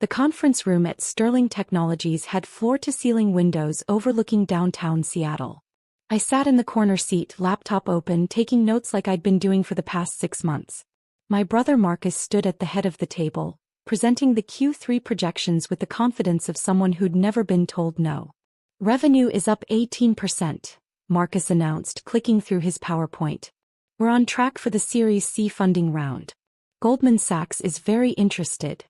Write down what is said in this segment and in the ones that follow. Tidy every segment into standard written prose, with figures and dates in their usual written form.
The conference room at Sterling Technologies had floor-to-ceiling windows overlooking downtown Seattle. I sat in the corner seat, laptop open, taking notes like I'd been doing for the past 6 months. My brother Marcus stood at the head of the table, presenting the Q3 projections with the confidence of someone who'd never been told no. Revenue is up 18%, Marcus announced, clicking through his PowerPoint. We're on track for the Series C funding round. Goldman Sachs is very interested.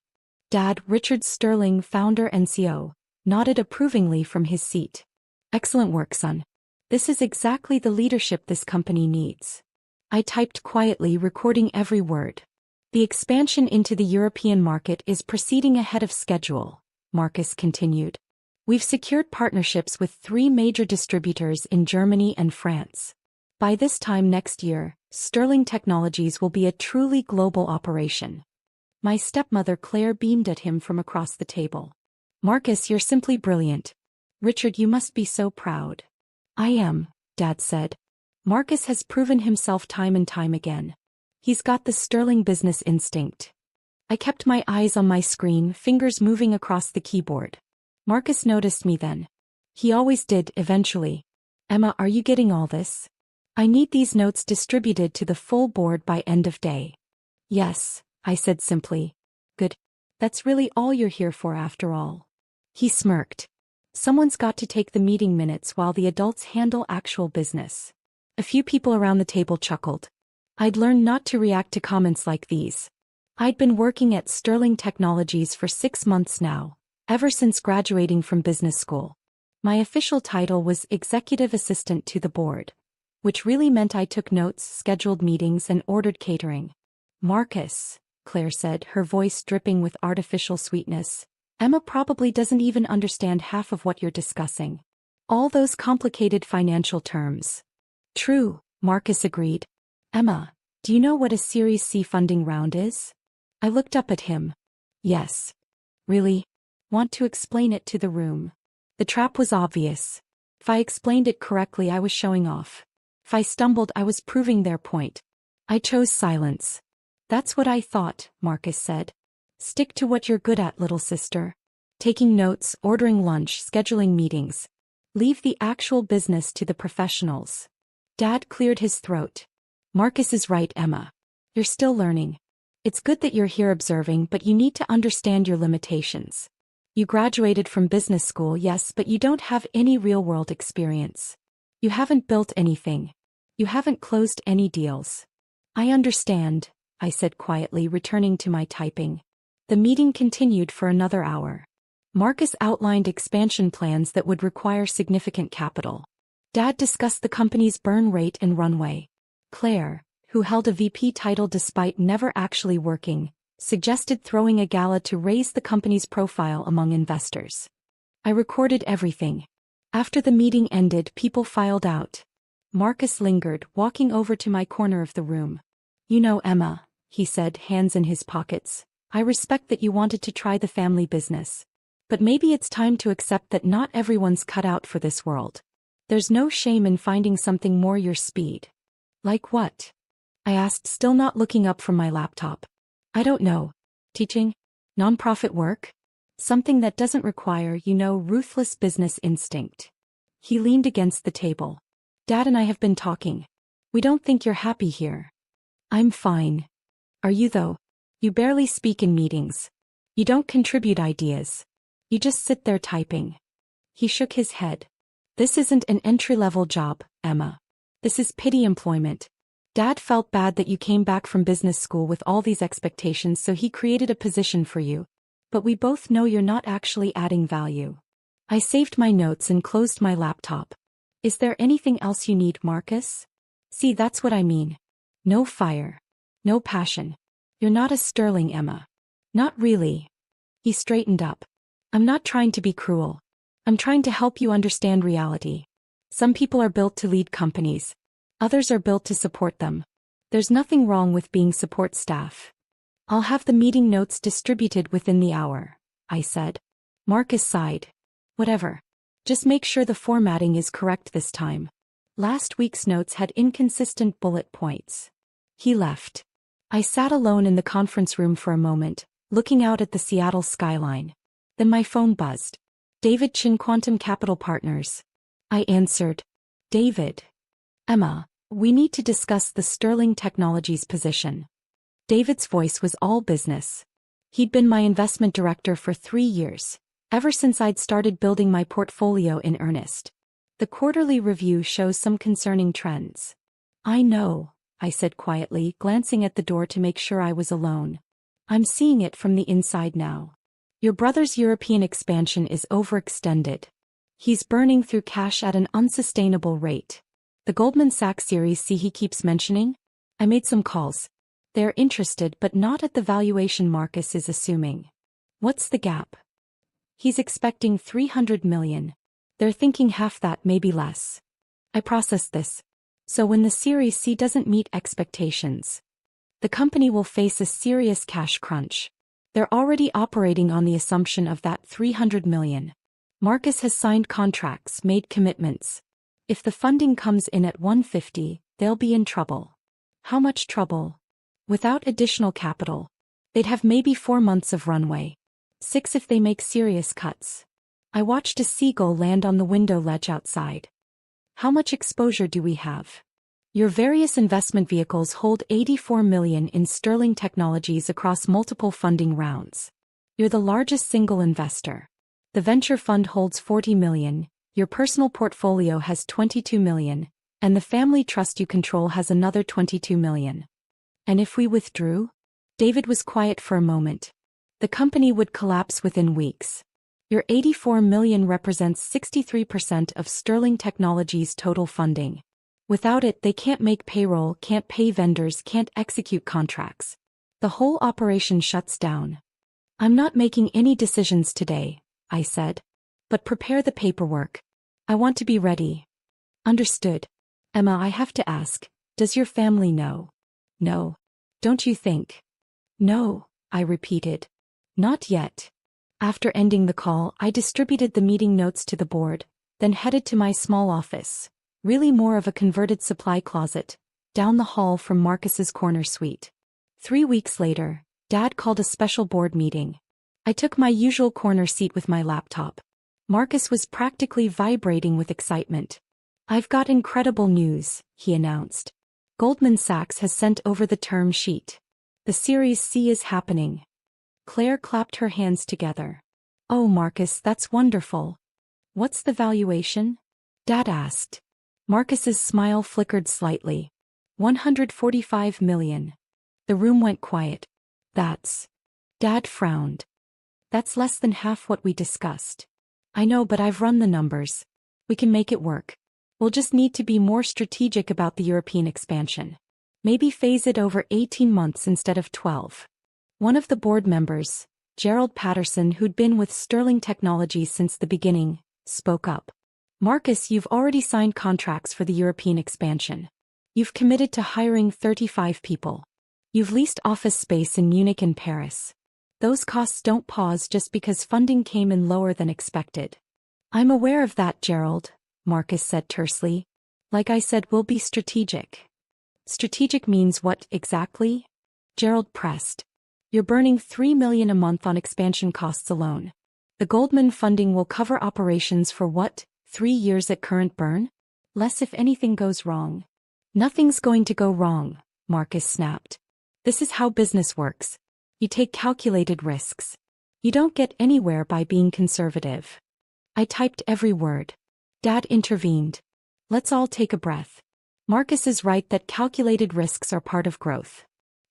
Dad, Richard Sterling, founder and CEO, nodded approvingly from his seat. Excellent work, son. This is exactly the leadership this company needs. I typed quietly, recording every word. The expansion into the European market is proceeding ahead of schedule, Marcus continued. We've secured partnerships with 3 major distributors in Germany and France. By this time next year, Sterling Technologies will be a truly global operation. My stepmother Claire beamed at him from across the table. Marcus, you're simply brilliant. Richard, you must be so proud. I am, Dad said. Marcus has proven himself time and time again. He's got the Sterling business instinct. I kept my eyes on my screen, fingers moving across the keyboard. Marcus noticed me then. He always did, eventually. Emma, are you getting all this? I need these notes distributed to the full board by end of day. Yes, I said simply. Good. That's really all you're here for after all. He smirked. Someone's got to take the meeting minutes while the adults handle actual business. A few people around the table chuckled. I'd learned not to react to comments like these. I'd been working at Sterling Technologies for 6 months now, ever since graduating from business school. My official title was Executive Assistant to the Board, which really meant I took notes, scheduled meetings, and ordered catering. Marcus, Claire said, her voice dripping with artificial sweetness, Emma probably doesn't even understand half of what you're discussing. All those complicated financial terms. True, Marcus agreed. Emma, do you know what a Series C funding round is? I looked up at him. Yes. Really? Want to explain it to the room? The trap was obvious. If I explained it correctly, I was showing off. If I stumbled, I was proving their point. I chose silence. That's what I thought, Marcus said. Stick to what you're good at, little sister. Taking notes, ordering lunch, scheduling meetings. Leave the actual business to the professionals. Dad cleared his throat. Marcus is right, Emma. You're still learning. It's good that you're here observing, but you need to understand your limitations. You graduated from business school, yes, but you don't have any real-world experience. You haven't built anything. You haven't closed any deals. I understand, I said quietly, returning to my typing. The meeting continued for another hour. Marcus outlined expansion plans that would require significant capital. Dad discussed the company's burn rate and runway. Claire, who held a VP title despite never actually working, suggested throwing a gala to raise the company's profile among investors. I recorded everything. After the meeting ended, people filed out. Marcus lingered, walking over to my corner of the room. You know, Emma, he said, hands in his pockets, I respect that you wanted to try the family business. But maybe it's time to accept that not everyone's cut out for this world. There's no shame in finding something more your speed. Like what? I asked, still not looking up from my laptop. I don't know. Teaching? Nonprofit work? Something that doesn't require, ruthless business instinct. He leaned against the table. Dad and I have been talking. We don't think you're happy here. I'm fine. Are you though? You barely speak in meetings. You don't contribute ideas. You just sit there typing. He shook his head. This isn't an entry-level job, Emma. This is pity employment. Dad felt bad that you came back from business school with all these expectations, so he created a position for you. But we both know you're not actually adding value. I saved my notes and closed my laptop. Is there anything else you need, Marcus? See, that's what I mean. No fire. No passion. You're not a Sterling, Emma. Not really. He straightened up. I'm not trying to be cruel. I'm trying to help you understand reality. Some people are built to lead companies. Others are built to support them. There's nothing wrong with being support staff. I'll have the meeting notes distributed within the hour, I said. Marcus sighed. Whatever. Just make sure the formatting is correct this time. Last week's notes had inconsistent bullet points. He left. I sat alone in the conference room for a moment, looking out at the Seattle skyline. Then my phone buzzed. David Chin, Quantum Capital Partners. I answered. David. Emma, we need to discuss the Sterling Technologies position. David's voice was all business. He'd been my investment director for 3 years, ever since I'd started building my portfolio in earnest. The quarterly review shows some concerning trends. I know, I said quietly, glancing at the door to make sure I was alone. I'm seeing it from the inside now. Your brother's European expansion is overextended. He's burning through cash at an unsustainable rate. The Goldman Sachs Series C he keeps mentioning? I made some calls. They're interested but not at the valuation Marcus is assuming. What's the gap? He's expecting $300 million. They're thinking half that, maybe less. I processed this. So when the Series C doesn't meet expectations, the company will face a serious cash crunch. They're already operating on the assumption of that $300 million. Marcus has signed contracts, made commitments. If the funding comes in at $150, they'll be in trouble. How much trouble? Without additional capital, they'd have maybe 4 months of runway. 6 if they make serious cuts. I watched a seagull land on the window ledge outside. How much exposure do we have? Your various investment vehicles hold $84 million in Sterling Technologies across multiple funding rounds. You're the largest single investor. The venture fund holds $40 million, your personal portfolio has $22 million, and the family trust you control has another $22 million. And if we withdrew? David was quiet for a moment. The company would collapse within weeks. Your $84 million represents 63% of Sterling Technologies' total funding. Without it, they can't make payroll, can't pay vendors, can't execute contracts. The whole operation shuts down. I'm not making any decisions today, I said. But prepare the paperwork. I want to be ready. Understood. Emma, I have to ask, does your family know? No. Don't you think? No, I repeated. Not yet. After ending the call, I distributed the meeting notes to the board, then headed to my small office, really more of a converted supply closet, down the hall from Marcus's corner suite. 3 weeks later, Dad called a special board meeting. I took my usual corner seat with my laptop. Marcus was practically vibrating with excitement. I've got incredible news, he announced. Goldman Sachs has sent over the term sheet. The Series C is happening. Claire clapped her hands together. Oh, Marcus, that's wonderful. What's the valuation? Dad asked. Marcus's smile flickered slightly. $145 million. The room went quiet. That's... Dad frowned. That's less than half what we discussed. I know, but I've run the numbers. We can make it work. We'll just need to be more strategic about the European expansion. Maybe phase it over 18 months instead of 12. One of the board members, Gerald Patterson, who'd been with Sterling Technologies since the beginning, spoke up. Marcus, you've already signed contracts for the European expansion. You've committed to hiring 35 people. You've leased office space in Munich and Paris. Those costs don't pause just because funding came in lower than expected. I'm aware of that, Gerald, Marcus said tersely. Like I said, we'll be strategic. Strategic means what, exactly? Gerald pressed. You're burning $3 million a month on expansion costs alone. The Goldman funding will cover operations for what, 3 years at current burn? Less if anything goes wrong. Nothing's going to go wrong, Marcus snapped. This is how business works. You take calculated risks. You don't get anywhere by being conservative. I typed every word. Dad intervened. Let's all take a breath. Marcus is right that calculated risks are part of growth.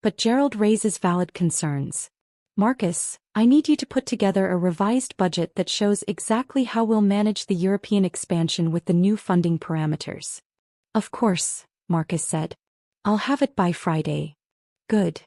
But Gerald raises valid concerns. Marcus, I need you to put together a revised budget that shows exactly how we'll manage the European expansion with the new funding parameters. Of course, Marcus said. I'll have it by Friday. Good.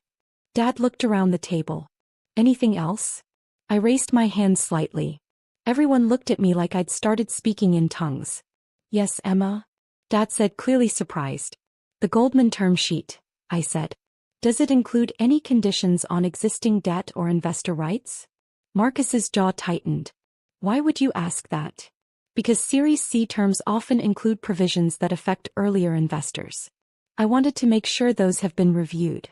Dad looked around the table. Anything else? I raised my hand slightly. Everyone looked at me like I'd started speaking in tongues. Yes, Emma? Dad said, clearly surprised. The Goldman term sheet, I said. Does it include any conditions on existing debt or investor rights? Marcus's jaw tightened. Why would you ask that? Because Series C terms often include provisions that affect earlier investors. I wanted to make sure those have been reviewed.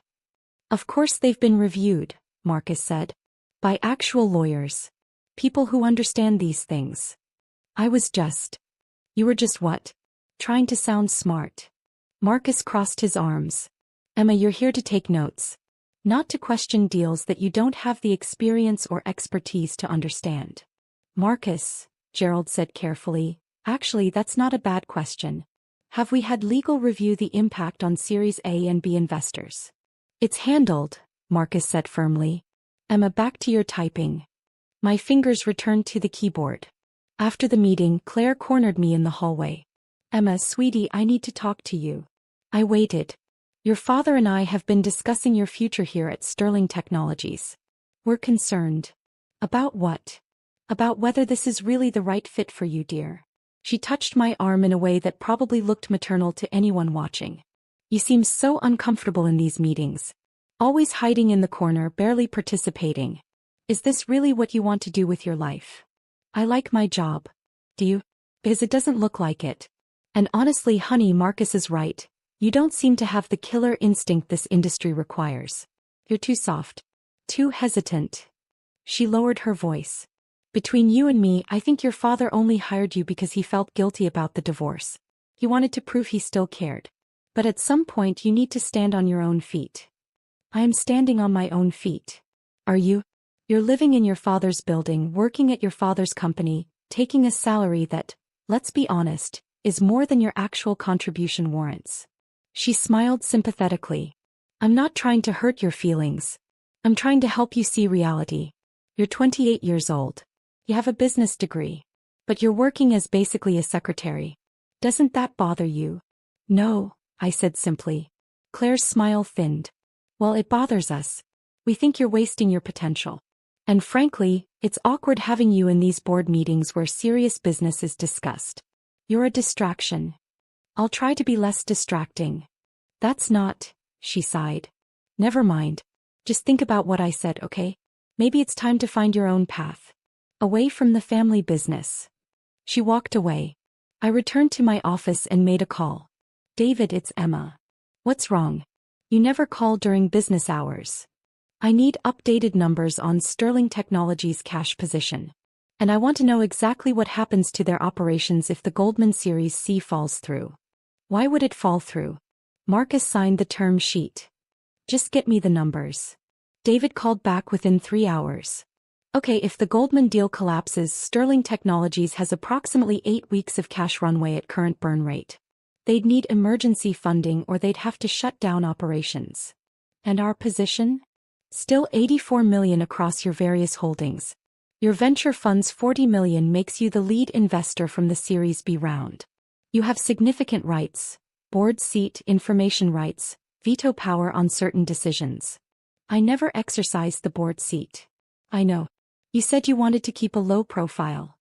Of course they've been reviewed, Marcus said. By actual lawyers. People who understand these things. I was just. You were just what? Trying to sound smart. Marcus crossed his arms. Emma, you're here to take notes. Not to question deals that you don't have the experience or expertise to understand. Marcus, Gerald said carefully, actually that's not a bad question. Have we had legal review the impact on Series A and B investors? It's handled, Marcus said firmly. Emma, back to your typing. My fingers returned to the keyboard. After the meeting, Claire cornered me in the hallway. Emma, sweetie, I need to talk to you. I waited. Your father and I have been discussing your future here at Sterling Technologies. We're concerned. About what? About whether this is really the right fit for you, dear. She touched my arm in a way that probably looked maternal to anyone watching. You seem so uncomfortable in these meetings. Always hiding in the corner, barely participating. Is this really what you want to do with your life? I like my job. Do you? Because it doesn't look like it. And honestly, honey, Marcus is right. You don't seem to have the killer instinct this industry requires. You're too soft. Too hesitant. She lowered her voice. Between you and me, I think your father only hired you because he felt guilty about the divorce. He wanted to prove he still cared. But at some point you need to stand on your own feet. I am standing on my own feet. Are you? You're living in your father's building, working at your father's company, taking a salary that, let's be honest, is more than your actual contribution warrants. She smiled sympathetically. I'm not trying to hurt your feelings. I'm trying to help you see reality. You're 28 years old. You have a business degree. But you're working as basically a secretary. Doesn't that bother you? No, I said simply. Claire's smile thinned. Well, it bothers us. We think you're wasting your potential. And frankly, it's awkward having you in these board meetings where serious business is discussed. You're a distraction. I'll try to be less distracting. That's not, she sighed. Never mind. Just think about what I said, okay? Maybe it's time to find your own path. Away from the family business. She walked away. I returned to my office and made a call. David, it's Emma. What's wrong? You never call during business hours. I need updated numbers on Sterling Technologies' cash position. And I want to know exactly what happens to their operations if the Goldman Series C falls through. Why would it fall through? Marcus signed the term sheet. Just get me the numbers. David called back within 3 hours. Okay, if the Goldman deal collapses, Sterling Technologies has approximately 8 weeks of cash runway at current burn rate. They'd need emergency funding or they'd have to shut down operations. And our position? Still $84 million across your various holdings. Your venture fund's $40 million makes you the lead investor from the Series B round. You have significant rights, board seat, information rights, veto power on certain decisions. I never exercised the board seat. I know. You said you wanted to keep a low profile.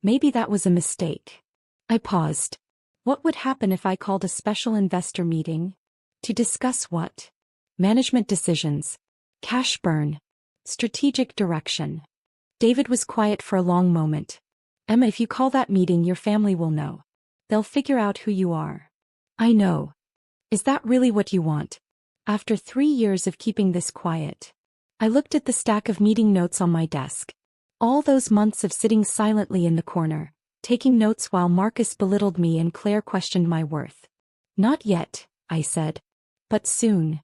Maybe that was a mistake. I paused. What would happen if I called a special investor meeting? To discuss what? Management decisions. Cash burn. Strategic direction. David was quiet for a long moment. Emma, if you call that meeting, your family will know. They'll figure out who you are. I know. Is that really what you want? After 3 years of keeping this quiet. I looked at the stack of meeting notes on my desk. All those months of sitting silently in the corner, taking notes while Marcus belittled me and Claire questioned my worth. Not yet, I said. But soon.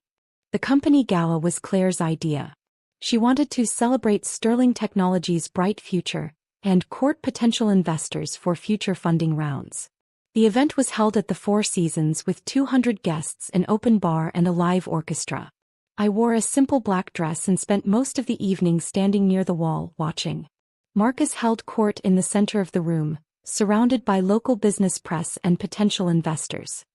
The company gala was Claire's idea. She wanted to celebrate Sterling Technologies' bright future and court potential investors for future funding rounds. The event was held at the Four Seasons with 200 guests, an open bar and a live orchestra. I wore a simple black dress and spent most of the evening standing near the wall, watching. Marcus held court in the center of the room, surrounded by local business press and potential investors.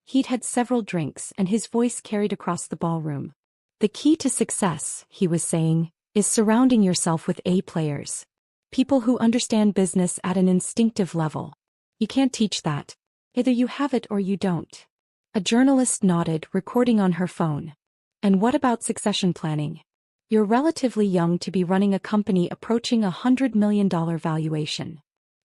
He'd had several drinks and his voice carried across the ballroom. The key to success, he was saying, is surrounding yourself with A players. People who understand business at an instinctive level. You can't teach that. Either you have it or you don't. A journalist nodded, recording on her phone. And what about succession planning? You're relatively young to be running a company approaching $100 million valuation.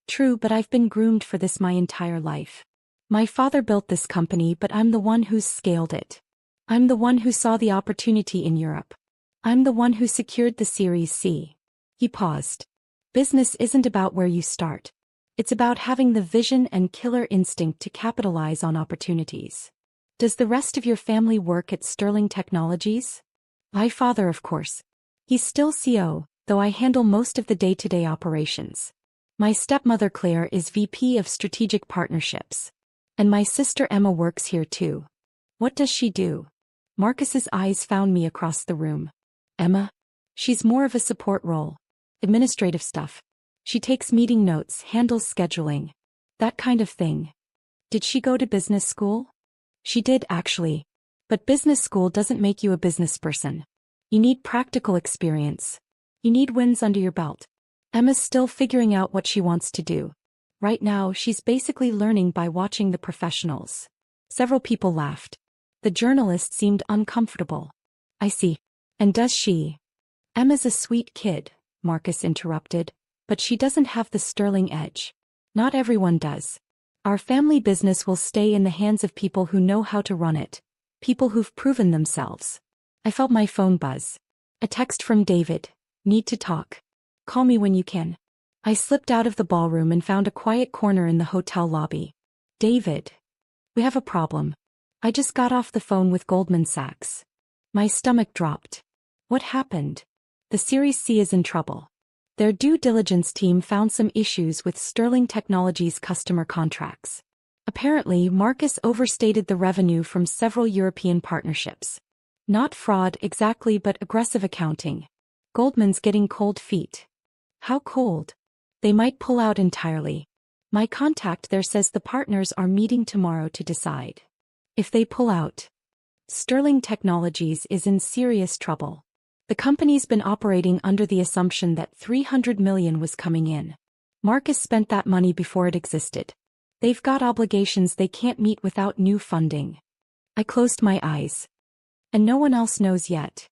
True, but I've been groomed for this my entire life. My father built this company, but I'm the one who's scaled it. I'm the one who saw the opportunity in Europe. I'm the one who secured the Series C. He paused. Business isn't about where you start. It's about having the vision and killer instinct to capitalize on opportunities. Does the rest of your family work at Sterling Technologies? My father, of course. He's still CO, though I handle most of the day-to-day operations. My stepmother Claire is VP of Strategic Partnerships. And my sister Emma works here too. What does she do? Marcus's eyes found me across the room. Emma? She's more of a support role. Administrative stuff. She takes meeting notes, handles scheduling. That kind of thing. Did she go to business school? She did, actually. But business school doesn't make you a business person. You need practical experience. You need wins under your belt. Emma's still figuring out what she wants to do. Right now, she's basically learning by watching the professionals. Several people laughed. The journalist seemed uncomfortable. I see. And does she? Emma's a sweet kid, Marcus interrupted, but she doesn't have the sterling edge. Not everyone does. Our family business will stay in the hands of people who know how to run it, people who've proven themselves. I felt my phone buzz. A text from David. Need to talk. Call me when you can. I slipped out of the ballroom and found a quiet corner in the hotel lobby. David. We have a problem. I just got off the phone with Goldman Sachs. My stomach dropped. What happened? The Series C is in trouble. Their due diligence team found some issues with Sterling Technologies' customer contracts. Apparently, Marcus overstated the revenue from several European partnerships. Not fraud exactly, but aggressive accounting. Goldman's getting cold feet. How cold? They might pull out entirely. My contact there says the partners are meeting tomorrow to decide. If they pull out, Sterling Technologies is in serious trouble. The company's been operating under the assumption that $300 million was coming in. Marcus spent that money before it existed. They've got obligations they can't meet without new funding. I closed my eyes. And no one else knows yet.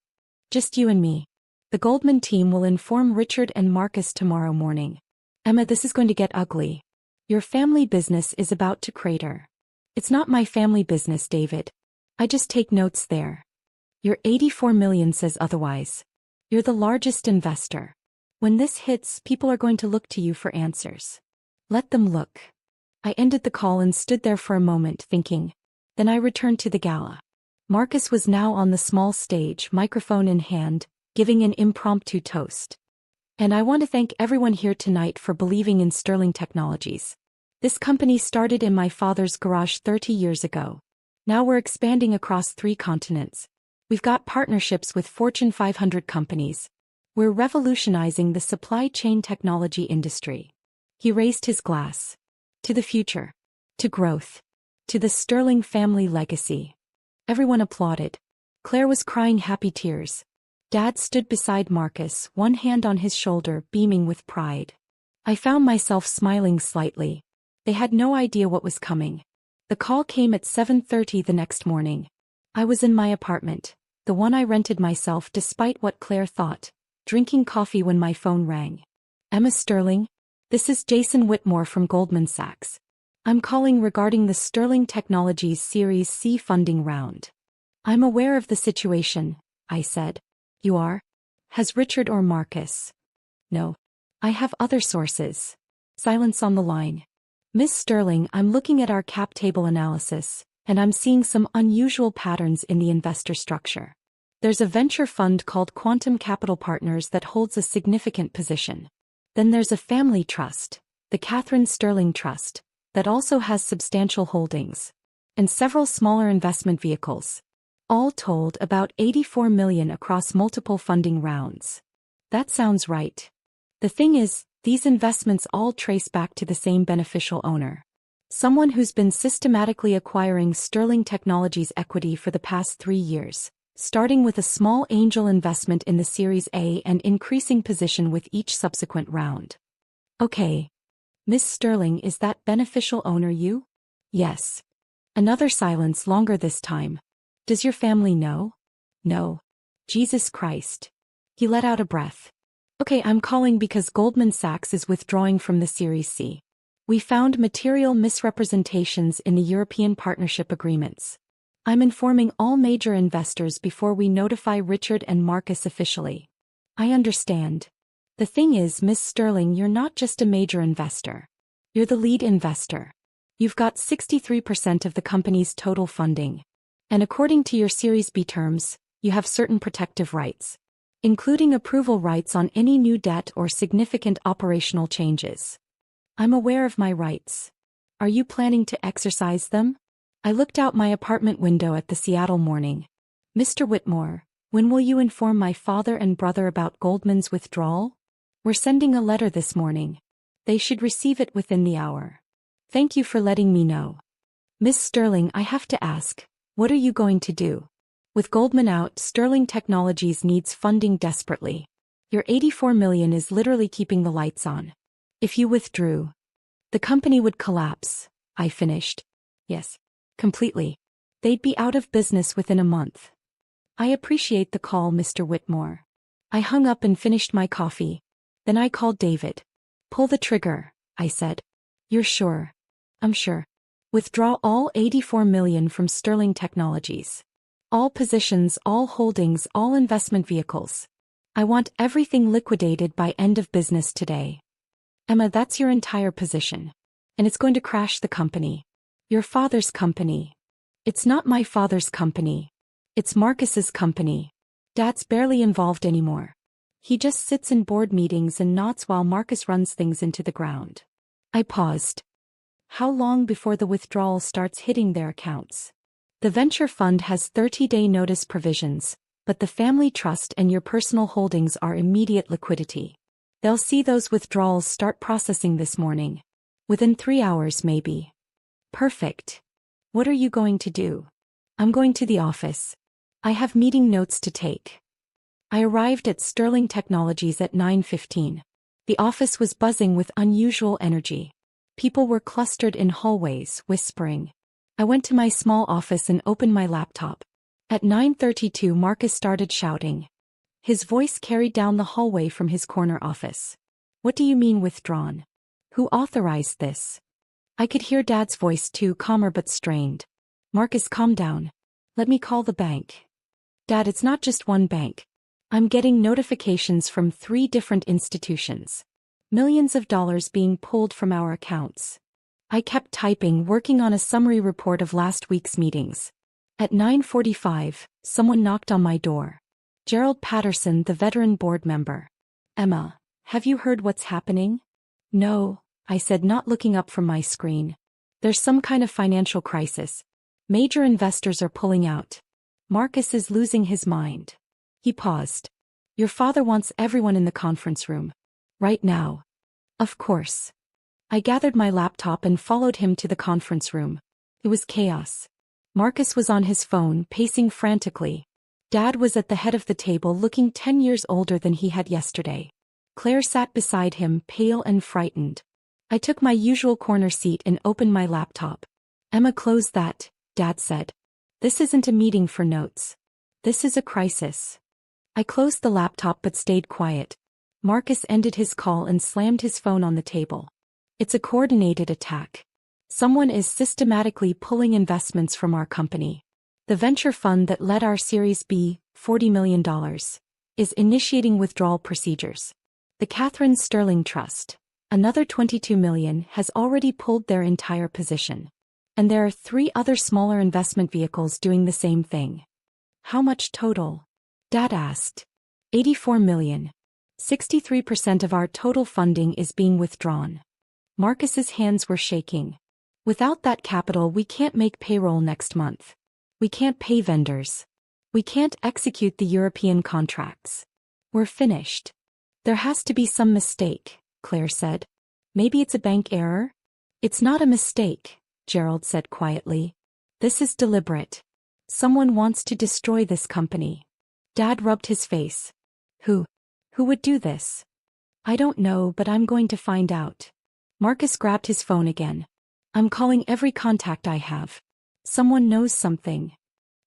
Just you and me. The Goldman team will inform Richard and Marcus tomorrow morning. Emma, this is going to get ugly. Your family business is about to crater. It's not my family business, David. I just take notes there. Your 84 million says otherwise. You're the largest investor. When this hits, people are going to look to you for answers. Let them look. I ended the call and stood there for a moment thinking. Then I returned to the gala. Marcus was now on the small stage, microphone in hand, giving an impromptu toast. And I want to thank everyone here tonight for believing in Sterling Technologies. This company started in my father's garage 30 years ago. Now we're expanding across 3 continents. We've got partnerships with Fortune 500 companies. We're revolutionizing the supply chain technology industry. He raised his glass. To the future. To growth. To the Sterling family legacy. Everyone applauded. Claire was crying happy tears. Dad stood beside Marcus, one hand on his shoulder, beaming with pride. I found myself smiling slightly. They had no idea what was coming. The call came at 7:30 the next morning. I was in my apartment, the one I rented myself despite what Claire thought, drinking coffee when my phone rang. Emma Sterling? This is Jason Whitmore from Goldman Sachs. I'm calling regarding the Sterling Technologies Series C funding round. I'm aware of the situation, I said. You are? Has Richard or Marcus? No. I have other sources. Silence on the line. Miss Sterling, I'm looking at our cap table analysis, and I'm seeing some unusual patterns in the investor structure. There's a venture fund called Quantum Capital Partners that holds a significant position. Then there's a family trust, the Catherine Sterling Trust, that also has substantial holdings. And several smaller investment vehicles. All told, about 84 million across multiple funding rounds. That sounds right. The thing is, these investments all trace back to the same beneficial owner. Someone who's been systematically acquiring Sterling Technologies equity for the past 3 years, starting with a small angel investment in the Series A and increasing position with each subsequent round. Okay. Miss Sterling, is that beneficial owner you? Yes. Another silence, longer this time. Does your family know? No. Jesus Christ. He let out a breath. Okay, I'm calling because Goldman Sachs is withdrawing from the Series C. We found material misrepresentations in the European partnership agreements. I'm informing all major investors before we notify Richard and Marcus officially. I understand. The thing is, Miss Sterling, you're not just a major investor. You're the lead investor. You've got 63% of the company's total funding. And according to your Series B terms, you have certain protective rights, including approval rights on any new debt or significant operational changes. I'm aware of my rights. Are you planning to exercise them? I looked out my apartment window at the Seattle morning. Mr. Whitmore, when will you inform my father and brother about Goldman's withdrawal? We're sending a letter this morning. They should receive it within the hour. Thank you for letting me know. Miss Sterling, I have to ask, what are you going to do? With Goldman out, Sterling Technologies needs funding desperately. Your $84 million is literally keeping the lights on. If you withdrew, the company would collapse, I finished. Yes. Completely. They'd be out of business within a month. I appreciate the call, Mr. Whitmore. I hung up and finished my coffee. Then I called David. Pull the trigger, I said. You're sure? I'm sure. Withdraw all $84 million from Sterling Technologies. All positions, all holdings, all investment vehicles. I want everything liquidated by end of business today. Emma, that's your entire position. And it's going to crash the company. Your father's company. It's not my father's company. It's Marcus's company. Dad's barely involved anymore. He just sits in board meetings and nods while Marcus runs things into the ground. I paused. How long before the withdrawal starts hitting their accounts? The venture fund has 30-day notice provisions, but the family trust and your personal holdings are immediate liquidity. They'll see those withdrawals start processing this morning. Within 3 hours maybe. Perfect. What are you going to do? I'm going to the office. I have meeting notes to take. I arrived at Sterling Technologies at 9:15. The office was buzzing with unusual energy. People were clustered in hallways, whispering. I went to my small office and opened my laptop. At 9:32, Marcus started shouting. His voice carried down the hallway from his corner office. What do you mean withdrawn? Who authorized this? I could hear Dad's voice too, calmer but strained. Marcus, calm down. Let me call the bank. Dad, it's not just one bank. I'm getting notifications from 3 different institutions. Millions of dollars being pulled from our accounts. I kept typing, working on a summary report of last week's meetings. At 9:45, someone knocked on my door. Gerald Patterson, the veteran board member. Emma, have you heard what's happening? No, I said, not looking up from my screen. There's some kind of financial crisis. Major investors are pulling out. Marcus is losing his mind. He paused. Your father wants everyone in the conference room. Right now. Of course. I gathered my laptop and followed him to the conference room. It was chaos. Marcus was on his phone, pacing frantically. Dad was at the head of the table, looking 10 years older than he had yesterday. Claire sat beside him, pale and frightened. I took my usual corner seat and opened my laptop. Emma, close that, Dad said. This isn't a meeting for notes. This is a crisis. I closed the laptop but stayed quiet. Marcus ended his call and slammed his phone on the table. It's a coordinated attack. Someone is systematically pulling investments from our company. The venture fund that led our Series B, $40 million, is initiating withdrawal procedures. The Catherine Sterling Trust, another $22 million, has already pulled their entire position. And there are 3 other smaller investment vehicles doing the same thing. How much total? Dad asked. $84 million. 63% of our total funding is being withdrawn. Marcus's hands were shaking. Without that capital, we can't make payroll next month. We can't pay vendors. We can't execute the European contracts. We're finished. There has to be some mistake, Claire said. Maybe it's a bank error? It's not a mistake, Gerald said quietly. This is deliberate. Someone wants to destroy this company. Dad rubbed his face. Who? Who would do this? I don't know, but I'm going to find out. Marcus grabbed his phone again. I'm calling every contact I have. Someone knows something.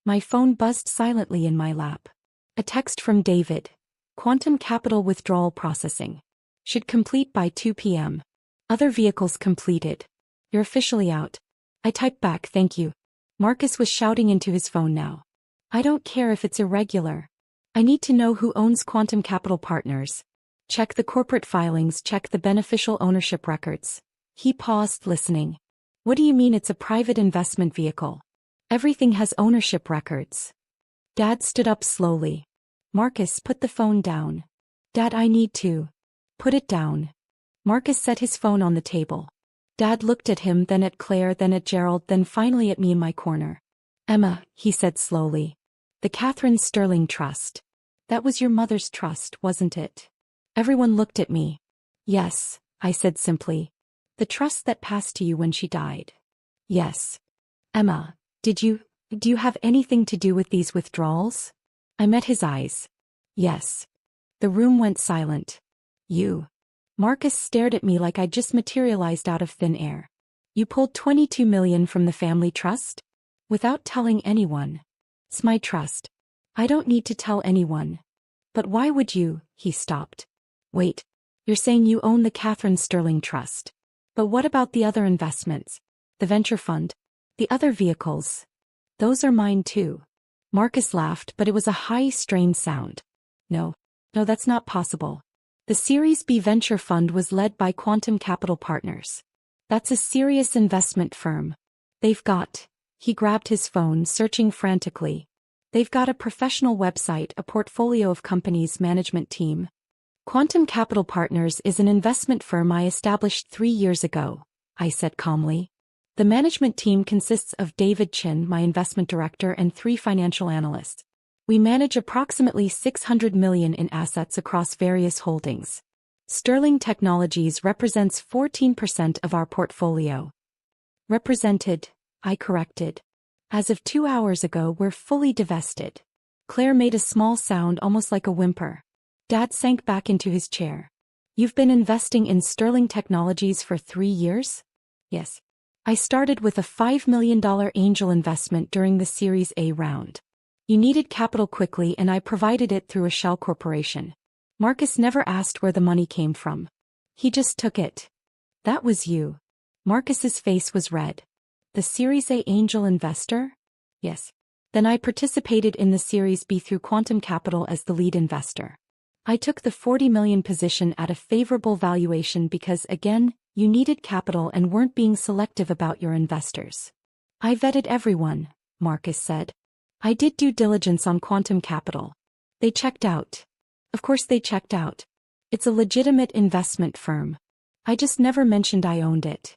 My phone buzzed silently in my lap. A text from David. Quantum capital withdrawal processing. Should complete by 2 p.m. Other vehicles completed. You're officially out. I typed back, thank you. Marcus was shouting into his phone now. I don't care if it's irregular. I need to know who owns Quantum Capital Partners. Check the corporate filings, check the beneficial ownership records. He paused, listening. What do you mean it's a private investment vehicle? Everything has ownership records. Dad stood up slowly. Marcus, put the phone down. Dad, I need to. Put it down. Marcus set his phone on the table. Dad looked at him, then at Claire, then at Gerald, then finally at me in my corner. Emma, he said slowly. The Catherine Sterling Trust. That was your mother's trust, wasn't it? Everyone looked at me. Yes, I said simply. The trust that passed to you when she died. Yes. Emma, do you have anything to do with these withdrawals? I met his eyes. Yes. The room went silent. You. Marcus stared at me like I'd just materialized out of thin air. You pulled $22 million from the family trust? Without telling anyone. It's my trust. I don't need to tell anyone. But why would you? He stopped. Wait. You're saying you own the Catherine Sterling Trust. But what about the other investments? The venture fund? The other vehicles? Those are mine too. Marcus laughed, but it was a high, strained sound. No, that's not possible. The Series B venture fund was led by Quantum Capital Partners. That's a serious investment firm. They've got. He grabbed his phone, searching frantically. They've got a professional website, a portfolio of companies, management team. Quantum Capital Partners is an investment firm I established 3 years ago, I said calmly. The management team consists of David Chin, my investment director, and 3 financial analysts. We manage approximately $600 million in assets across various holdings. Sterling Technologies represents 14% of our portfolio. Represented, I corrected. As of 2 hours ago, we're fully divested. Claire made a small sound, almost like a whimper. Dad sank back into his chair. You've been investing in Sterling Technologies for 3 years? Yes. I started with a $5 million angel investment during the Series A round. You needed capital quickly and I provided it through a shell corporation. Marcus never asked where the money came from. He just took it. That was you. Marcus's face was red. The Series A angel investor? Yes. Then I participated in the Series B through Quantum Capital as the lead investor. I took the $40 million position at a favorable valuation because, again, you needed capital and weren't being selective about your investors. I vetted everyone, Marcus said. I did due diligence on Quantum Capital. They checked out. Of course they checked out. It's a legitimate investment firm. I just never mentioned I owned it.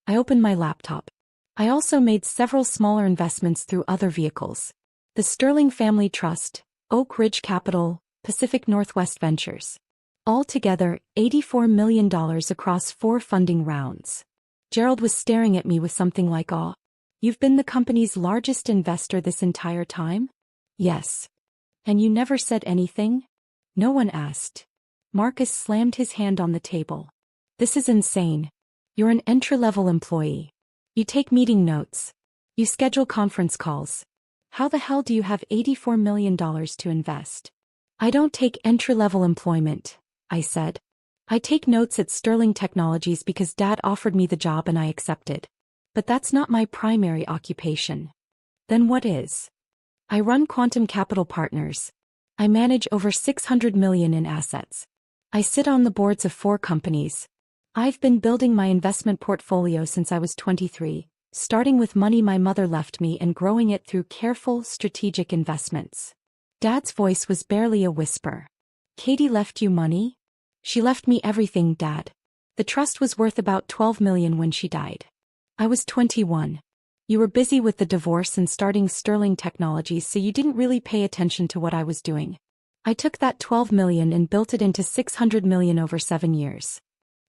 I opened my laptop. I also made several smaller investments through other vehicles. The Sterling Family Trust, Oak Ridge Capital, Pacific Northwest Ventures. Altogether, $84 million across 4 funding rounds. Gerald was staring at me with something like awe. You've been the company's largest investor this entire time? Yes. And you never said anything? No one asked. Marcus slammed his hand on the table. This is insane. You're an entry-level employee. You take meeting notes. You schedule conference calls. How the hell do you have $84 million to invest? I don't take entry-level employment, I said. I take notes at Sterling Technologies because Dad offered me the job and I accepted. But that's not my primary occupation. Then what is? I run Quantum Capital Partners. I manage over $600 million in assets. I sit on the boards of 4 companies. I've been building my investment portfolio since I was 23, starting with money my mother left me and growing it through careful, strategic investments. Dad's voice was barely a whisper. Katie left you money? She left me everything, Dad. The trust was worth about $12 million when she died. I was 21. You were busy with the divorce and starting Sterling Technologies, so you didn't really pay attention to what I was doing. I took that $12 million and built it into $600 million over 7 years.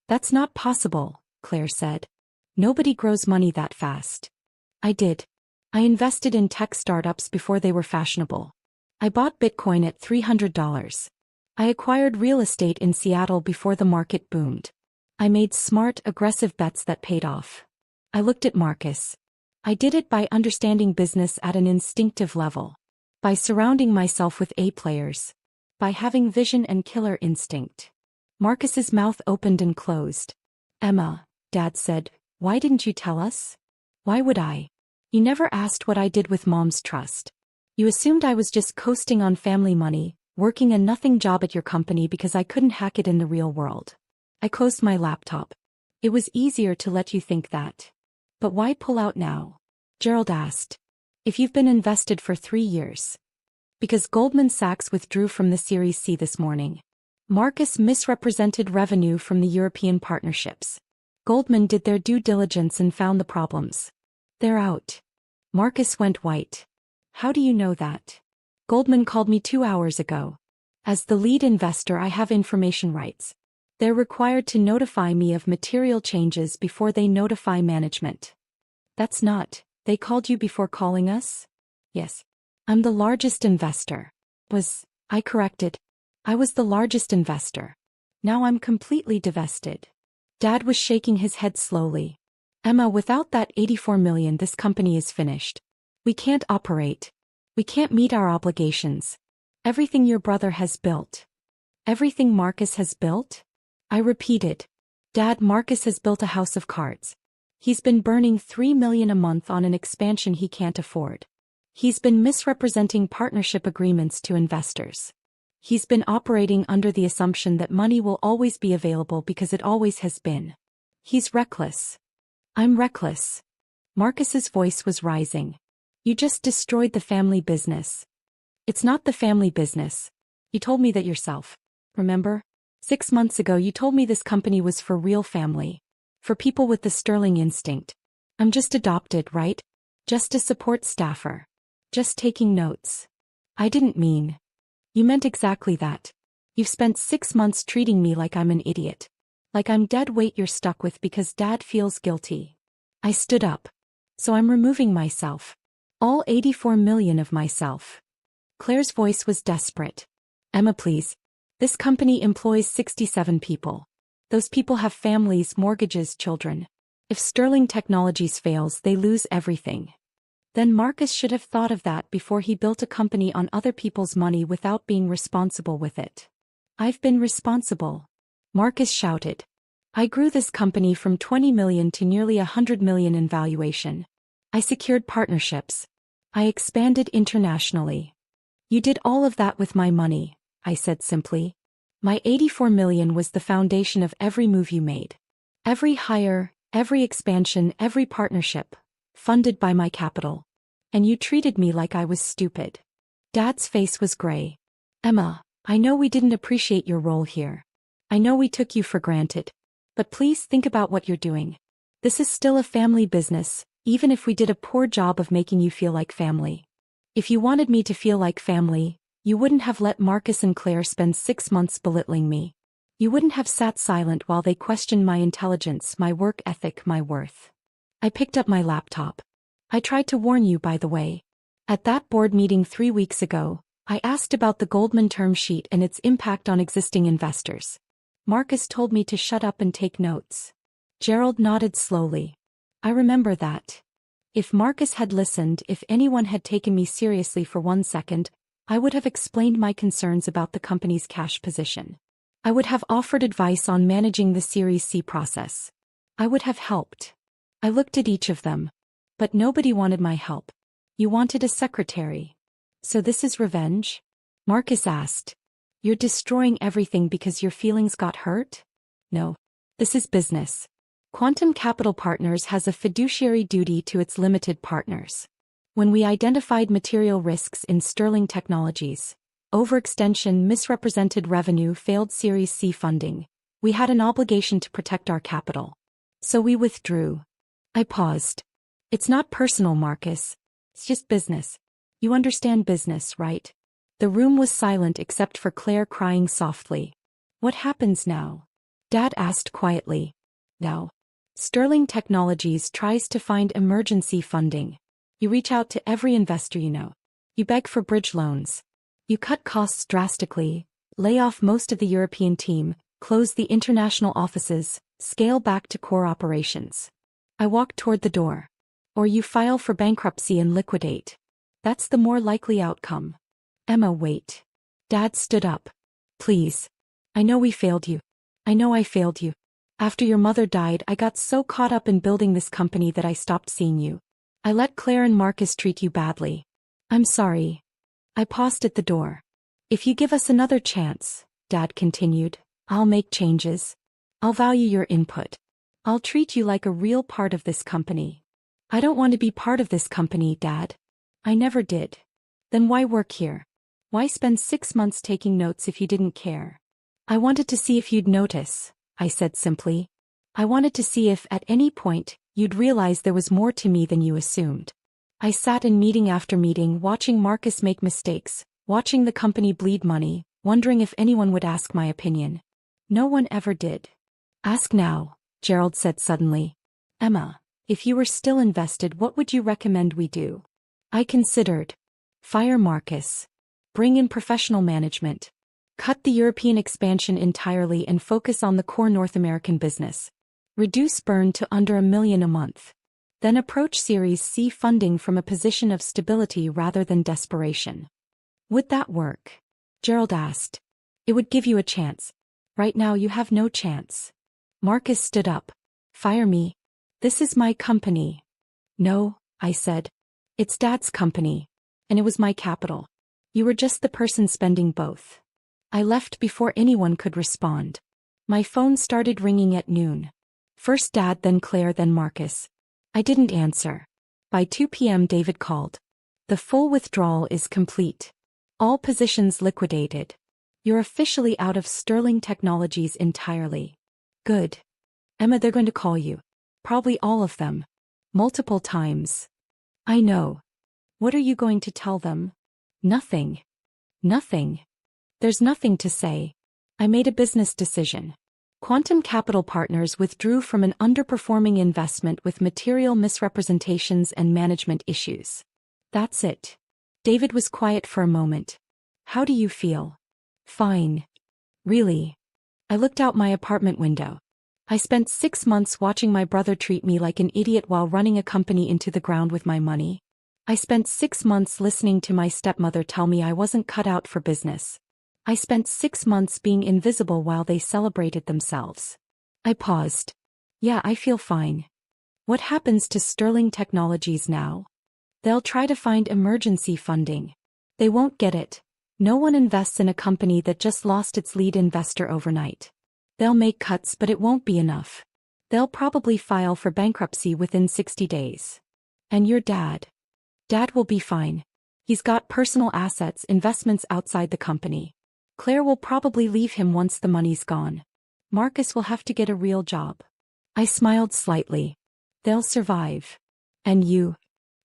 That's not possible, Claire said. Nobody grows money that fast. I did. I invested in tech startups before they were fashionable. I bought Bitcoin at $300. I acquired real estate in Seattle before the market boomed. I made smart, aggressive bets that paid off. I looked at Marcus. I did it by understanding business at an instinctive level. By surrounding myself with A players. By having vision and killer instinct. Marcus's mouth opened and closed. Emma, Dad said, why didn't you tell us? Why would I? You never asked what I did with Mom's trust. You assumed I was just coasting on family money, Working a nothing job at your company because I couldn't hack it in the real world. I closed my laptop. It was easier to let you think that. But why pull out now? Gerald asked. If you've been invested for 3 years. Because Goldman Sachs withdrew from the Series C this morning. Marcus misrepresented revenue from the European partnerships. Goldman did their due diligence and found the problems. They're out. Marcus went white. How do you know that? Goldman called me 2 hours ago. As the lead investor, I have information rights. They're required to notify me of material changes before they notify management. That's not. They called you before calling us? Yes. I'm the largest investor. I corrected. I was the largest investor. Now I'm completely divested. Dad was shaking his head slowly. Emma, without that 84 million, this company is finished. We can't operate. We can't meet our obligations. Everything your brother has built. Everything Marcus has built? I repeated. Dad, Marcus has built a house of cards. He's been burning 3 million a month on an expansion he can't afford. He's been misrepresenting partnership agreements to investors. He's been operating under the assumption that money will always be available because it always has been. He's reckless. I'm reckless. Marcus's voice was rising. You just destroyed the family business. It's not the family business. You told me that yourself. Remember? 6 months ago you told me this company was for real family. For people with the sterling instinct. I'm just adopted, right? Just a support staffer. Just taking notes. I didn't mean. You meant exactly that. You've spent 6 months treating me like I'm an idiot. Like I'm dead weight you're stuck with because Dad feels guilty. I stood up. So I'm removing myself. All 84 million of myself. Claire's voice was desperate. Emma, please. This company employs 67 people. Those people have families, mortgages, children. If Sterling Technologies fails, they lose everything. Then Marcus should have thought of that before he built a company on other people's money without being responsible with it. I've been responsible. Marcus shouted. I grew this company from 20 million to nearly 100 million in valuation. I secured partnerships. I expanded internationally. You did all of that with my money, I said simply. My 84 million was the foundation of every move you made. Every hire, every expansion, every partnership. Funded by my capital. And you treated me like I was stupid. Dad's face was gray. Emma, I know we didn't appreciate your role here. I know we took you for granted. But please think about what you're doing. This is still a family business, even if we did a poor job of making you feel like family. If you wanted me to feel like family, you wouldn't have let Marcus and Claire spend 6 months belittling me. You wouldn't have sat silent while they questioned my intelligence, my work ethic, my worth. I picked up my laptop. I tried to warn you, by the way. At that board meeting 3 weeks ago, I asked about the Goldman term sheet and its impact on existing investors. Marcus told me to shut up and take notes. Gerald nodded slowly. I remember that. If Marcus had listened, if anyone had taken me seriously for 1 second, I would have explained my concerns about the company's cash position. I would have offered advice on managing the Series C process. I would have helped. I looked at each of them. But nobody wanted my help. You wanted a secretary. So this is revenge? Marcus asked. You're destroying everything because your feelings got hurt? No. This is business. Quantum Capital Partners has a fiduciary duty to its limited partners. When we identified material risks in Sterling Technologies, overextension, misrepresented revenue, failed Series C funding, we had an obligation to protect our capital. So we withdrew. I paused. It's not personal, Marcus. It's just business. You understand business, right? The room was silent except for Claire crying softly. What happens now? Dad asked quietly. Now. Sterling Technologies tries to find emergency funding. You reach out to every investor you know. You beg for bridge loans. You cut costs drastically, lay off most of the European team, close the international offices, scale back to core operations. I walked toward the door. Or you file for bankruptcy and liquidate. That's the more likely outcome. Emma, wait. Dad stood up. Please. I know we failed you. I know I failed you. After your mother died, I got so caught up in building this company that I stopped seeing you. I let Claire and Marcus treat you badly. I'm sorry. I paused at the door. If you give us another chance, Dad continued, I'll make changes. I'll value your input. I'll treat you like a real part of this company. I don't want to be part of this company, Dad. I never did. Then why work here? Why spend 6 months taking notes if you didn't care? I wanted to see if you'd notice, I said simply. I wanted to see if, at any point, you'd realize there was more to me than you assumed. I sat in meeting after meeting watching Marcus make mistakes, watching the company bleed money, wondering if anyone would ask my opinion. No one ever did. Ask now, Gerald said suddenly. Emma, if you were still invested, what would you recommend we do? I considered. Fire Marcus. Bring in professional management. Cut the European expansion entirely and focus on the core North American business. Reduce burn to under $1 million a month. Then approach Series C funding from a position of stability rather than desperation. Would that work? Gerald asked. It would give you a chance. Right now you have no chance. Marcus stood up. Fire me. This is my company. No, I said. It's Dad's company. And it was my capital. You were just the person spending both. I left before anyone could respond. My phone started ringing at noon. First Dad, then Claire, then Marcus. I didn't answer. By 2 p.m. David called. The full withdrawal is complete. All positions liquidated. You're officially out of Sterling Technologies entirely. Good. Emma, they're going to call you. Probably all of them. Multiple times. I know. What are you going to tell them? Nothing. Nothing. There's nothing to say. I made a business decision. Quantum Capital Partners withdrew from an underperforming investment with material misrepresentations and management issues. That's it. David was quiet for a moment. How do you feel? Fine. Really? I looked out my apartment window. I spent 6 months watching my brother treat me like an idiot while running a company into the ground with my money. I spent 6 months listening to my stepmother tell me I wasn't cut out for business. I spent 6 months being invisible while they celebrated themselves. I paused. Yeah, I feel fine. What happens to Sterling Technologies now? They'll try to find emergency funding. They won't get it. No one invests in a company that just lost its lead investor overnight. They'll make cuts, but it won't be enough. They'll probably file for bankruptcy within 60 days. And your dad? Dad will be fine. He's got personal assets, investments outside the company. Claire will probably leave him once the money's gone. Marcus will have to get a real job. I smiled slightly. They'll survive. And you?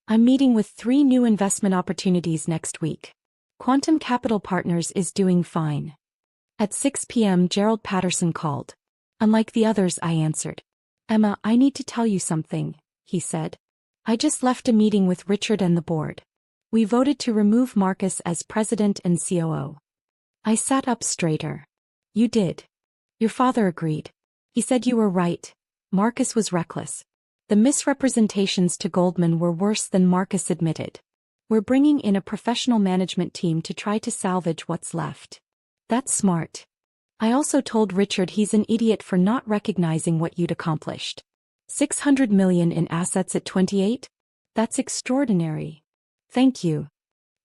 I'm meeting with 3 new investment opportunities next week. Quantum Capital Partners is doing fine. At 6 p.m. Gerald Patterson called. Unlike the others, I answered. Emma, I need to tell you something, he said. I just left a meeting with Richard and the board. We voted to remove Marcus as president and COO. I sat up straighter. You did. Your father agreed. He said you were right. Marcus was reckless. The misrepresentations to Goldman were worse than Marcus admitted. We're bringing in a professional management team to try to salvage what's left. That's smart. I also told Richard he's an idiot for not recognizing what you'd accomplished. $600 million in assets at 28? That's extraordinary. Thank you.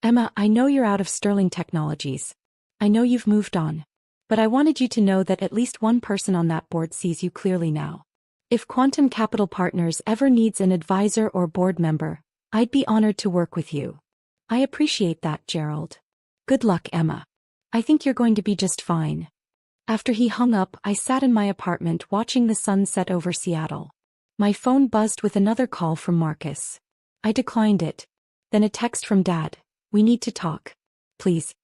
Emma, I know you're out of Sterling Technologies. I know you've moved on. But I wanted you to know that at least one person on that board sees you clearly now. If Quantum Capital Partners ever needs an advisor or board member, I'd be honored to work with you. I appreciate that, Gerald. Good luck, Emma. I think you're going to be just fine. After he hung up, I sat in my apartment watching the sun set over Seattle. My phone buzzed with another call from Marcus. I declined it. Then a text from Dad. We need to talk. Please.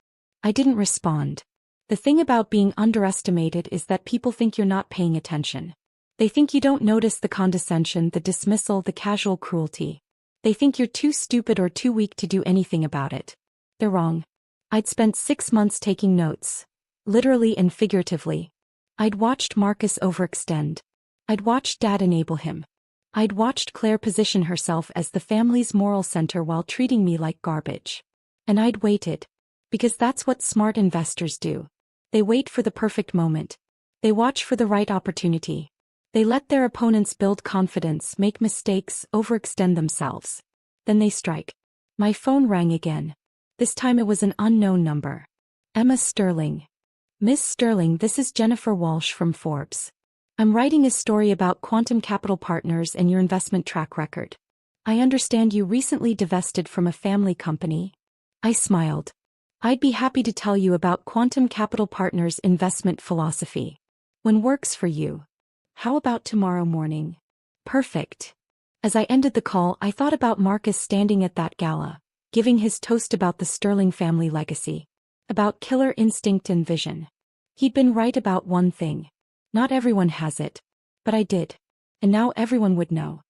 I didn't respond. The thing about being underestimated is that people think you're not paying attention. They think you don't notice the condescension, the dismissal, the casual cruelty. They think you're too stupid or too weak to do anything about it. They're wrong. I'd spent 6 months taking notes. Literally and figuratively. I'd watched Marcus overextend. I'd watched Dad enable him. I'd watched Claire position herself as the family's moral center while treating me like garbage. And I'd waited. Because that's what smart investors do. They wait for the perfect moment. They watch for the right opportunity. They let their opponents build confidence, make mistakes, overextend themselves. Then they strike. My phone rang again. This time it was an unknown number. Emma Sterling. Miss Sterling, this is Jennifer Walsh from Forbes. I'm writing a story about Quantum Capital Partners and your investment track record. I understand you recently divested from a family company. I smiled. I'd be happy to tell you about Quantum Capital Partners' investment philosophy. When works for you. How about tomorrow morning? Perfect. As I ended the call, I thought about Marcus standing at that gala, giving his toast about the Sterling family legacy, about killer instinct and vision. He'd been right about one thing. Not everyone has it. But I did. And now everyone would know.